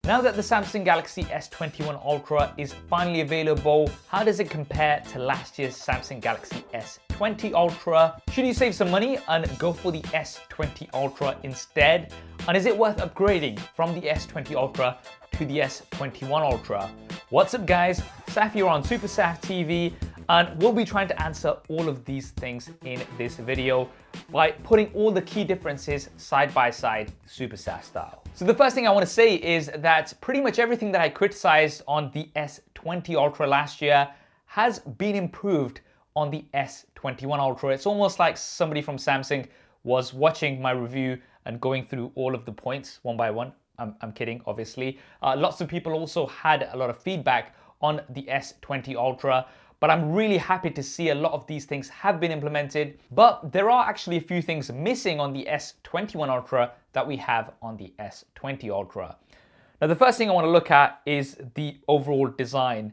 Now that the Samsung Galaxy S21 Ultra is finally available, how does it compare to last year's Samsung Galaxy S20 Ultra? Should you save some money and go for the S20 Ultra instead? And is it worth upgrading from the S20 Ultra to the S21 Ultra? What's up guys, Saf here on SuperSaf TV, and we'll be trying to answer all of these things in this video by putting all the key differences side by side, SuperSaf style. So the first thing I want to say is that pretty much everything that I criticized on the S20 Ultra last year has been improved on the S21 Ultra. It's almost like somebody from Samsung was watching my review and going through all of the points one by one. I'm kidding, obviously. Lots of people also had a lot of feedback on the S20 Ultra, but I'm really happy to see a lot of these things have been implemented. But there are actually a few things missing on the S21 Ultra that we have on the S20 Ultra. Now, the first thing I want to look at is the overall design.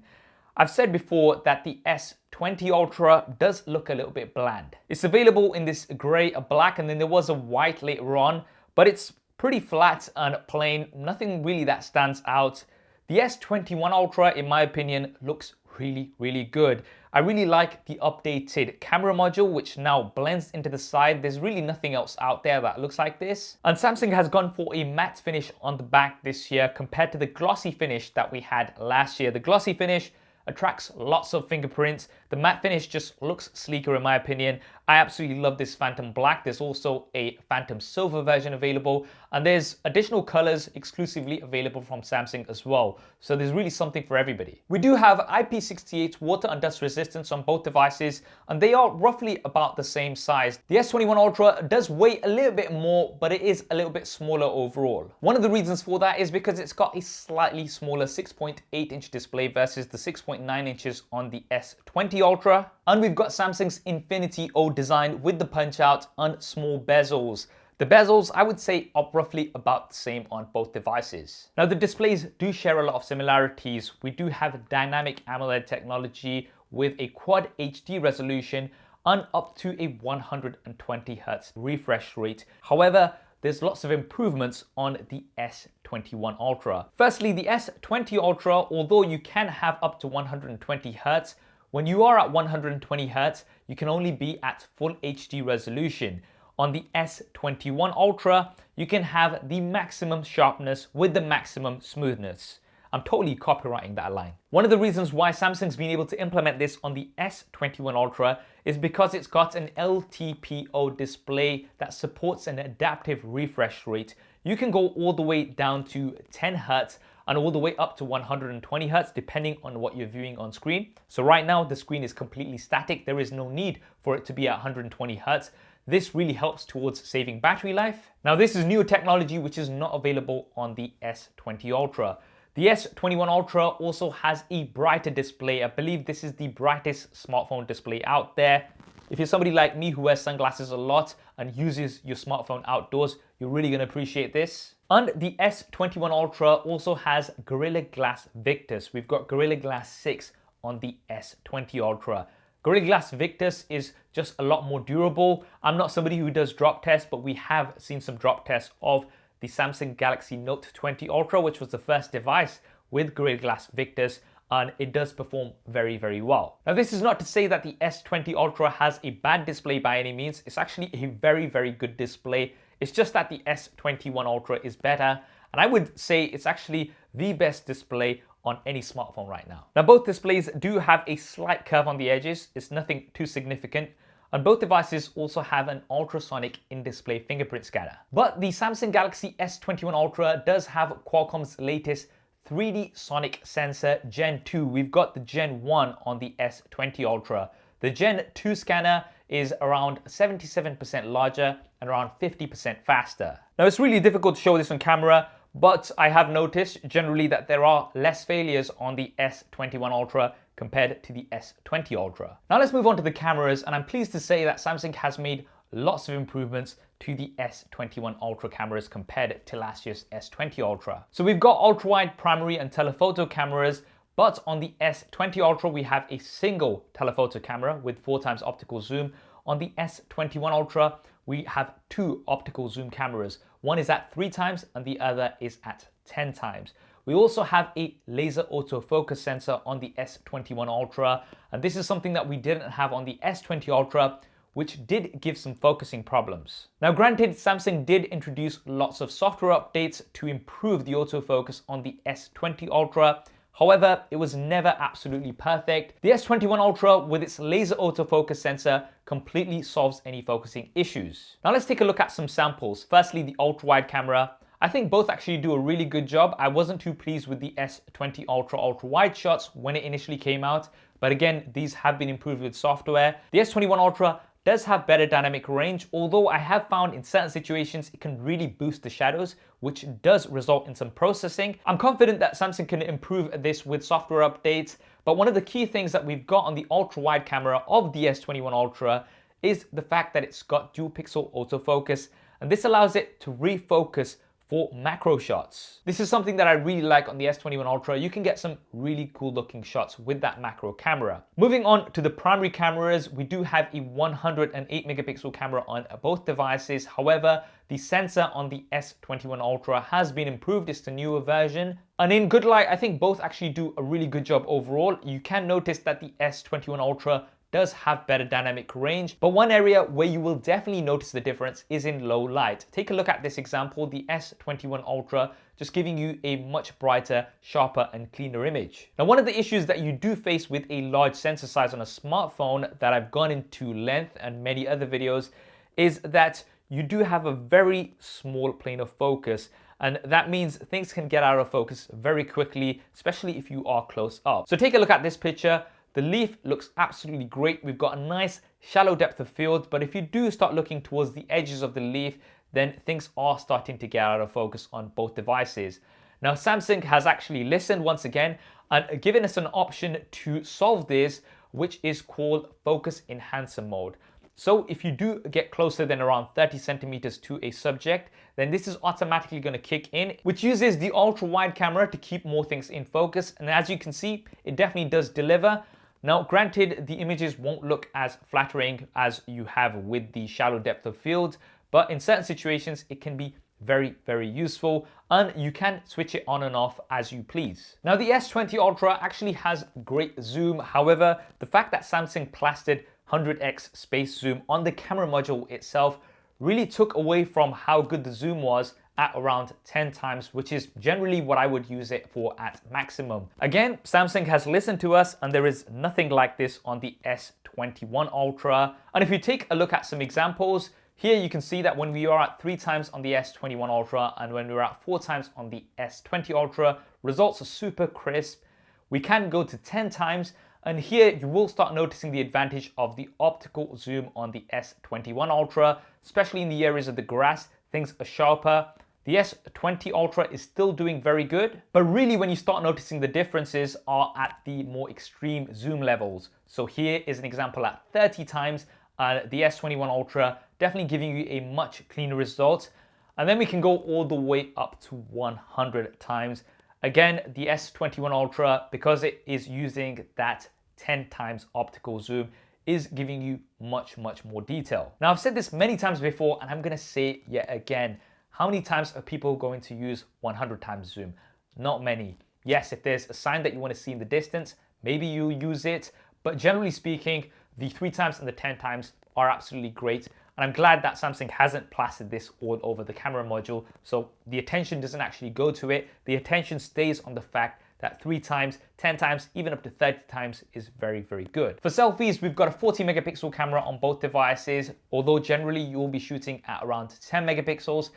I've said before that the S20 Ultra does look a little bit bland. It's available in this grey, a black, and then there was a white later on, but it's pretty flat and plain, nothing really that stands out. The S21 Ultra, in my opinion, looks really good. I really like the updated camera module, which now blends into the side. There's really nothing else out there that looks like this. And Samsung has gone for a matte finish on the back this year compared to the glossy finish that we had last year. The glossy finish attracts lots of fingerprints. The matte finish just looks sleeker in my opinion. I absolutely love this Phantom Black. There's also a Phantom Silver version available, and there's additional colors exclusively available from Samsung as well. So there's really something for everybody. We do have IP68 water and dust resistance on both devices, and they are roughly about the same size. The S21 Ultra does weigh a little bit more, but it is a little bit smaller overall. One of the reasons for that is because it's got a slightly smaller 6.8-inch display versus the 6.9 inches on the S20 Ultra. And we've got Samsung's Infinity O design with the punch out and small bezels. The bezels, I would say, are roughly about the same on both devices. Now, the displays do share a lot of similarities. We do have dynamic AMOLED technology with a Quad HD resolution and up to a 120 Hz refresh rate. However, there's lots of improvements on the S21 Ultra. Firstly, the S20 Ultra, although you can have up to 120 Hz, when you are at 120 Hz, you can only be at full HD resolution. On the S21 Ultra, you can have the maximum sharpness with the maximum smoothness. I'm totally copywriting that line. One of the reasons why Samsung's been able to implement this on the S21 Ultra is because it's got an LTPO display that supports an adaptive refresh rate. You can go all the way down to 10 Hz and all the way up to 120 Hz depending on what you're viewing on screen. So right now the screen is completely static. There is no need for it to be at 120 Hz. This really helps towards saving battery life. Now, this is new technology which is not available on the S20 Ultra. The S21 Ultra also has a brighter display. I believe this is the brightest smartphone display out there. If you're somebody like me who wears sunglasses a lot and uses your smartphone outdoors, you're really going to appreciate this. And the S21 Ultra also has Gorilla Glass Victus. We've got Gorilla Glass 6 on the S20 Ultra. Gorilla Glass Victus is just a lot more durable. I'm not somebody who does drop tests, but we have seen some drop tests of the Samsung Galaxy Note 20 Ultra, which was the first device with Gorilla Glass Victus, and it does perform very well. Now, this is not to say that the S20 Ultra has a bad display by any means. It's actually a very good display. It's just that the S21 Ultra is better, and I would say it's actually the best display on any smartphone right now. Now, both displays do have a slight curve on the edges. It's nothing too significant. And both devices also have an ultrasonic in-display fingerprint scanner. But the Samsung Galaxy S21 Ultra does have Qualcomm's latest 3D sonic sensor Gen 2. We've got the Gen 1 on the S20 Ultra. The Gen 2 scanner is around 77% larger and around 50% faster. Now, it's really difficult to show this on camera, but I have noticed generally that there are less failures on the S21 Ultra compared to the S20 Ultra. Now let's move on to the cameras, and I'm pleased to say that Samsung has made lots of improvements to the S21 Ultra cameras compared to last year's S20 Ultra. So we've got ultra-wide primary and telephoto cameras, but on the S20 Ultra we have a single telephoto camera with 4x optical zoom. On the S21 Ultra we have 2 optical zoom cameras. One is at 3x and the other is at 10x. We also have a laser autofocus sensor on the S21 Ultra, and this is something that we didn't have on the S20 Ultra, which did give some focusing problems. Now granted, Samsung did introduce lots of software updates to improve the autofocus on the S20 Ultra. However, it was never absolutely perfect. The S21 Ultra with its laser autofocus sensor completely solves any focusing issues. Now let's take a look at some samples. Firstly, the ultra-wide camera. I think both actually do a really good job. I wasn't too pleased with the S20 Ultra ultra-wide shots when it initially came out, but again, these have been improved with software. The S21 Ultra does have better dynamic range, although I have found in certain situations it can really boost the shadows, which does result in some processing. I'm confident that Samsung can improve this with software updates, but one of the key things that we've got on the ultra-wide camera of the S21 Ultra is the fact that it's got dual pixel autofocus, and this allows it to refocus for macro shots. This is something that I really like on the S21 Ultra. You can get some really cool looking shots with that macro camera. Moving on to the primary cameras, we do have a 108 megapixel camera on both devices. However, the sensor on the S21 Ultra has been improved. It's the newer version. And in good light, I think both actually do a really good job overall. You can notice that the S21 Ultra does have better dynamic range, but one area where you will definitely notice the difference is in low light. Take a look at this example, the S21 Ultra, just giving you a much brighter, sharper and cleaner image. Now, one of the issues that you do face with a large sensor size on a smartphone that I've gone into length and many other videos is that you do have a very small plane of focus. And that means things can get out of focus very quickly, especially if you are close up. So take a look at this picture. The leaf looks absolutely great. We've got a nice shallow depth of field, but if you do start looking towards the edges of the leaf, then things are starting to get out of focus on both devices. Now, Samsung has actually listened once again and given us an option to solve this, which is called Focus Enhancer mode. So if you do get closer than around 30 centimeters to a subject, then this is automatically going to kick in, which uses the ultra wide camera to keep more things in focus. And as you can see, it definitely does deliver. Now, granted, the images won't look as flattering as you have with the shallow depth of field, but in certain situations, it can be very, very useful, and you can switch it on and off as you please. Now, the S20 Ultra actually has great zoom. However, the fact that Samsung plastered 100x space zoom on the camera module itself really took away from how good the zoom was at around 10 times, which is generally what I would use it for at maximum. Again, Samsung has listened to us, and there is nothing like this on the S21 Ultra. And if you take a look at some examples, here you can see that when we are at 3 times on the S21 Ultra and when we're at 4 times on the S20 Ultra, results are super crisp. We can go to 10 times, and here you will start noticing the advantage of the optical zoom on the S21 Ultra, especially in the areas of the grass, things are sharper. The S20 Ultra is still doing very good, but really when you start noticing the differences are at the more extreme zoom levels. So here is an example at 30 times, the S21 Ultra definitely giving you a much cleaner result. And then we can go all the way up to 100 times. Again, the S21 Ultra, because it is using that 10 times optical zoom, is giving you much, much more detail. Now, I've said this many times before, and I'm gonna say it yet again. How many times are people going to use 100 times zoom? Not many. Yes, if there's a sign that you want to see in the distance, maybe you use it. But generally speaking, the 3 times and the 10 times are absolutely great. And I'm glad that Samsung hasn't plastered this all over the camera module. So the attention doesn't actually go to it. The attention stays on the fact that 3 times, 10 times, even up to 30 times is very, very good. For selfies, we've got a 40 megapixel camera on both devices, although generally you will be shooting at around 10 megapixels.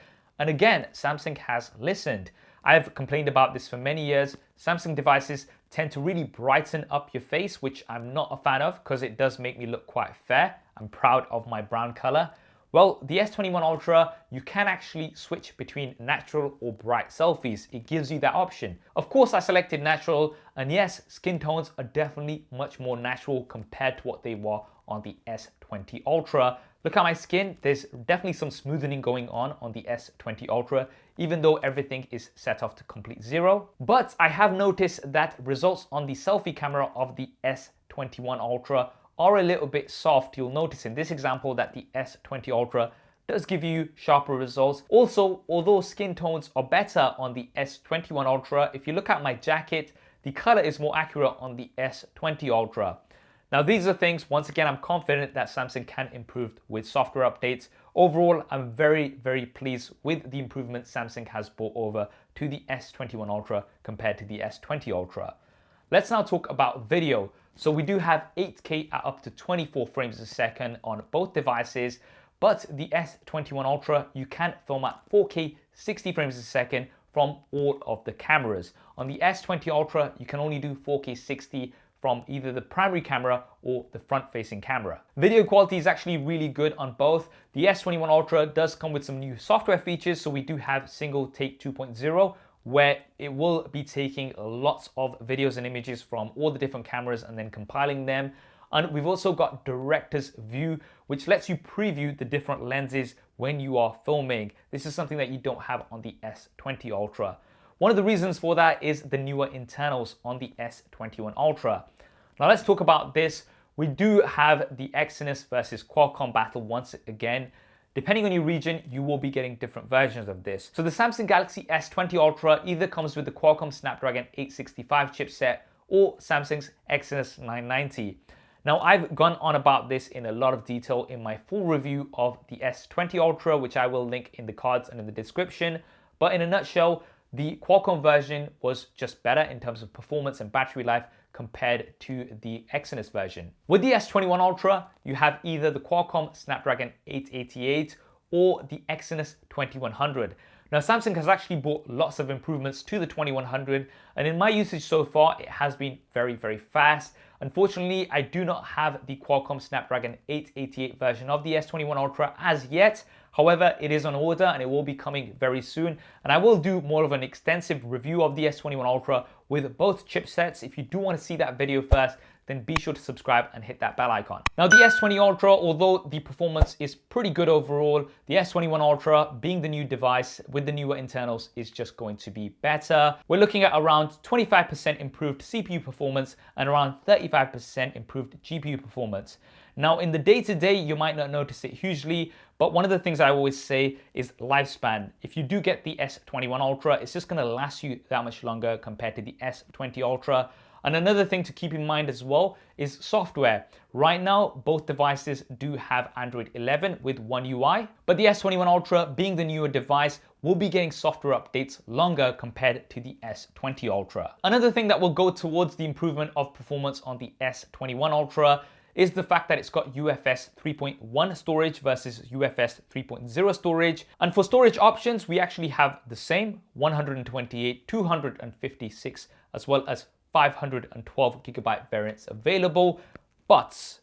And again, Samsung has listened. I've complained about this for many years. Samsung devices tend to really brighten up your face, which I'm not a fan of because it does make me look quite fair. I'm proud of my brown color. Well, the S21 Ultra, you can actually switch between natural or bright selfies. It gives you that option. Of course, I selected natural, and yes, skin tones are definitely much more natural compared to what they were on the S20 Ultra. Look at my skin, there's definitely some smoothing going on the S20 Ultra, even though everything is set off to complete 0. But I have noticed that results on the selfie camera of the S21 Ultra are a little bit soft. You'll notice in this example that the S20 Ultra does give you sharper results. Also, although skin tones are better on the S21 Ultra, if you look at my jacket, the color is more accurate on the S20 Ultra. Now these are things, once again, I'm confident that Samsung can improve with software updates. Overall, I'm very, very pleased with the improvements Samsung has brought over to the S21 Ultra compared to the S20 Ultra. Let's now talk about video. So we do have 8K at up to 24 frames a second on both devices, but the S21 Ultra, you can film at 4K 60 frames a second from all of the cameras. On the S20 Ultra, you can only do 4K 60 from either the primary camera or the front-facing camera. Video quality is actually really good on both. The S21 Ultra does come with some new software features, so we do have Single Take 2.0, where it will be taking lots of videos and images from all the different cameras and then compiling them. And we've also got Director's View, which lets you preview the different lenses when you are filming. This is something that you don't have on the S20 Ultra. One of the reasons for that is the newer internals on the S21 Ultra. Now let's talk about this. We do have the Exynos versus Qualcomm battle once again. Depending on your region, you will be getting different versions of this. So the Samsung Galaxy S20 Ultra either comes with the Qualcomm Snapdragon 865 chipset or Samsung's Exynos 990. Now I've gone on about this in a lot of detail in my full review of the S20 Ultra, which I will link in the cards and in the description. But in a nutshell, the Qualcomm version was just better in terms of performance and battery life compared to the Exynos version. With the S21 Ultra, you have either the Qualcomm Snapdragon 888 or the Exynos 2100. Now Samsung has actually brought lots of improvements to the 2100, and in my usage so far, it has been very, very fast. Unfortunately, I do not have the Qualcomm Snapdragon 888 version of the S21 Ultra as yet. However, it is on order and it will be coming very soon. And I will do more of an extensive review of the S21 Ultra with both chipsets. If you do want to see that video first, then be sure to subscribe and hit that bell icon. Now the S20 Ultra, although the performance is pretty good overall, the S21 Ultra, being the new device with the newer internals, is just going to be better. We're looking at around 25% improved CPU performance and around 35% improved GPU performance. Now in the day-to-day, you might not notice it hugely, but one of the things I always say is lifespan. If you do get the S21 Ultra, it's just gonna last you that much longer compared to the S20 Ultra. And another thing to keep in mind as well is software. Right now, both devices do have Android 11 with One UI, but the S21 Ultra, being the newer device, will be getting software updates longer compared to the S20 Ultra. Another thing that will go towards the improvement of performance on the S21 Ultra is the fact that it's got UFS 3.1 storage versus UFS 3.0 storage. And for storage options, we actually have the same 128, 256, as well as 512 gigabyte variants available, but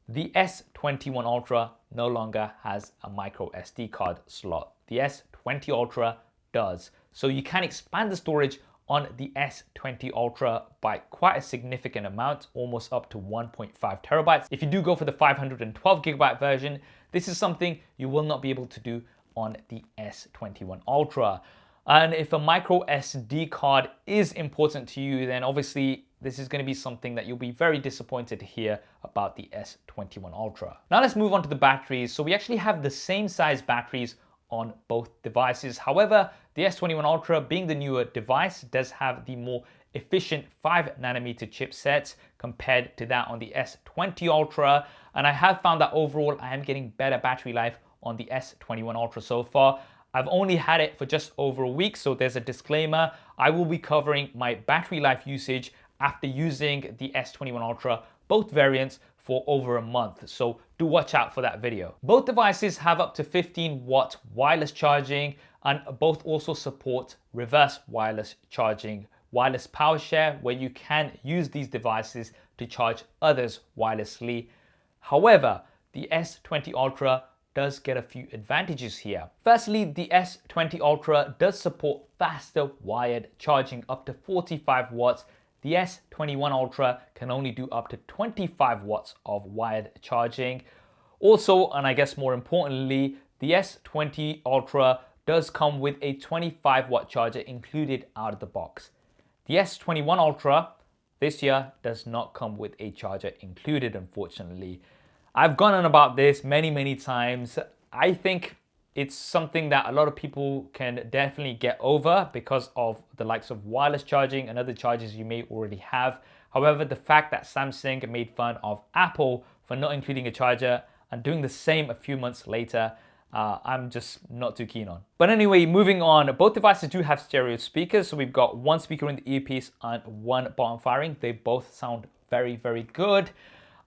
the S21 Ultra no longer has a micro SD card slot. The S20 Ultra does. So you can expand the storage on the S20 Ultra by quite a significant amount, almost up to 1.5 terabytes. If you do go for the 512 gigabyte version, this is something you will not be able to do on the S21 Ultra. And if a micro SD card is important to you, then obviously this is going to be something that you'll be very disappointed to hear about the S21 Ultra. Now let's move on to the batteries. So we actually have the same size batteries on both devices. However, the S21 Ultra, being the newer device, does have the more efficient 5nm chipset compared to that on the S20 Ultra. And I have found that overall I am getting better battery life on the S21 Ultra so far. I've only had it for just over a week, so there's a disclaimer. I will be covering my battery life usage after using the S21 Ultra, both variants, for over a month, so do watch out for that video. Both devices have up to 15-watt wireless charging, and both also support reverse wireless charging, wireless power share, where you can use these devices to charge others wirelessly. However, the S20 Ultra does get a few advantages here. Firstly, the S20 Ultra does support faster wired charging up to 45 watts. The S21 Ultra can only do up to 25 watts of wired charging. Also, and I guess more importantly, the S20 Ultra does come with a 25-watt charger included out of the box. The S21 Ultra this year does not come with a charger included, unfortunately. I've gone on about this many times. I think it's something that a lot of people can definitely get over because of the likes of wireless charging and other chargers you may already have. However, the fact that Samsung made fun of Apple for not including a charger and doing the same a few months later, I'm just not too keen on. But anyway, moving on, both devices do have stereo speakers. So we've got one speaker in the earpiece and one bottom firing. They both sound very, very good.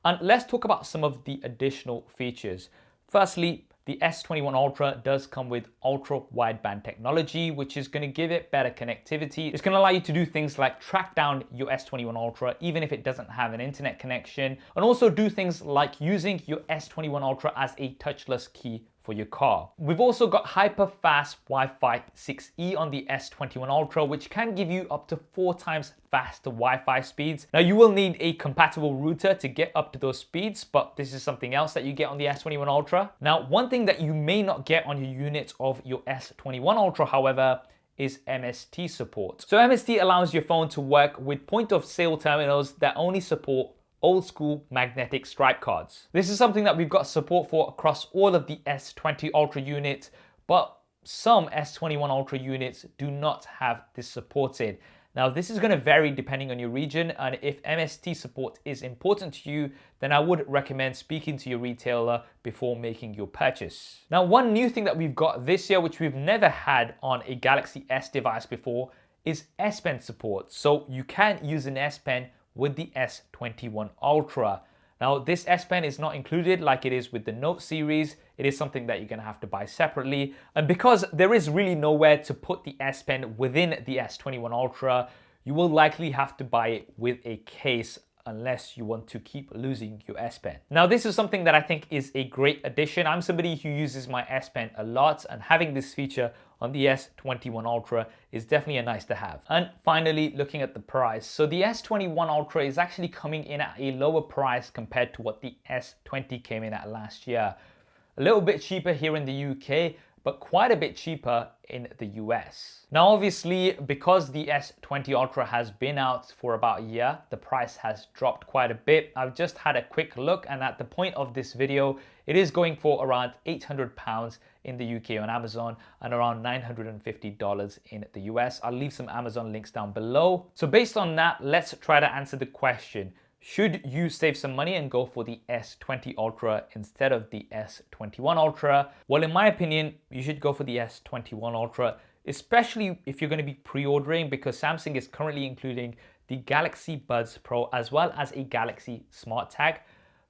And let's talk about some of the additional features. Firstly, the S21 Ultra does come with ultra wideband technology, which is going to give it better connectivity. It's going to allow you to do things like track down your S21 Ultra, even if it doesn't have an internet connection, and also do things like using your S21 Ultra as a touchless key for your car. We've also got hyper fast Wi-Fi 6E on the S21 Ultra, which can give you up to 4 times faster Wi-Fi speeds. Now you will need a compatible router to get up to those speeds, but this is something else that you get on the S21 Ultra. Now, one thing that you may not get on your units of your S21 Ultra, however, is MST support. So MST allows your phone to work with point of sale terminals that only support old school magnetic stripe cards. This is something that we've got support for across all of the S20 Ultra units, but some S21 Ultra units do not have this supported. Now, this is going to vary depending on your region, and if MST support is important to you, then I would recommend speaking to your retailer before making your purchase. Now, one new thing that we've got this year, which we've never had on a Galaxy S device before, is S Pen support. So you can use an S Pen with the S21 Ultra. Now, this S Pen is not included like it is with the Note series. It is something that you're gonna have to buy separately. And because there is really nowhere to put the S Pen within the S21 Ultra, you will likely have to buy it with a case unless you want to keep losing your S Pen. Now, this is something that I think is a great addition. I'm somebody who uses my S Pen a lot, and having this feature on the S21 Ultra is definitely a nice to have. And finally, looking at the price. So the S21 Ultra is actually coming in at a lower price compared to what the S20 came in at last year. A little bit cheaper here in the UK, but quite a bit cheaper in the US. Now, obviously, because the S20 Ultra has been out for about a year, the price has dropped quite a bit. I've just had a quick look, and at the point of this video, it is going for around £800 in the UK on Amazon and around $950 in the US. I'll leave some Amazon links down below. So based on that, let's try to answer the question. Should you save some money and go for the S20 Ultra instead of the S21 Ultra? Well, in my opinion, you should go for the S21 Ultra, especially if you're going to be pre-ordering, because Samsung is currently including the Galaxy Buds Pro as well as a Galaxy Smart Tag.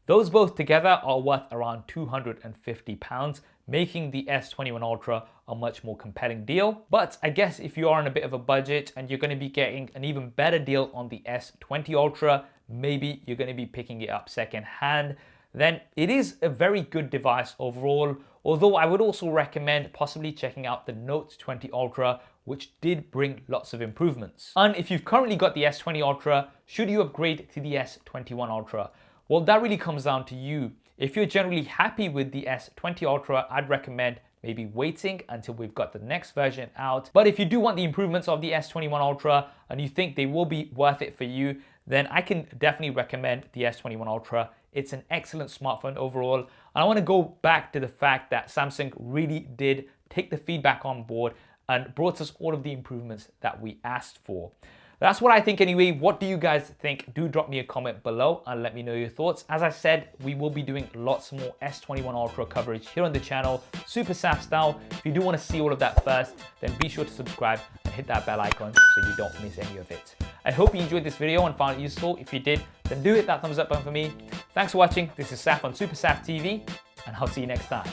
Those both together are worth around £250, making the S21 Ultra a much more compelling deal. But I guess if you are on a bit of a budget and you're going to be getting an even better deal on the S20 Ultra, maybe you're going to be picking it up second hand, then it is a very good device overall. Although I would also recommend possibly checking out the Note 20 Ultra, which did bring lots of improvements. And if you've currently got the S20 Ultra, should you upgrade to the S21 Ultra? Well, that really comes down to you. If you're generally happy with the S20 Ultra, I'd recommend maybe waiting until we've got the next version out. But if you do want the improvements of the S21 Ultra and you think they will be worth it for you, then I can definitely recommend the S21 Ultra. It's an excellent smartphone overall. And I want to go back to the fact that Samsung really did take the feedback on board and brought us all of the improvements that we asked for. That's what I think anyway. What do you guys think? Do drop me a comment below and let me know your thoughts. As I said, we will be doing lots more S21 Ultra coverage here on the channel, SuperSaf style. If you do want to see all of that first, then be sure to subscribe and hit that bell icon so you don't miss any of it. I hope you enjoyed this video and found it useful. If you did, then do hit that thumbs up button for me. Thanks for watching. This is Saf on SuperSaf TV, and I'll see you next time.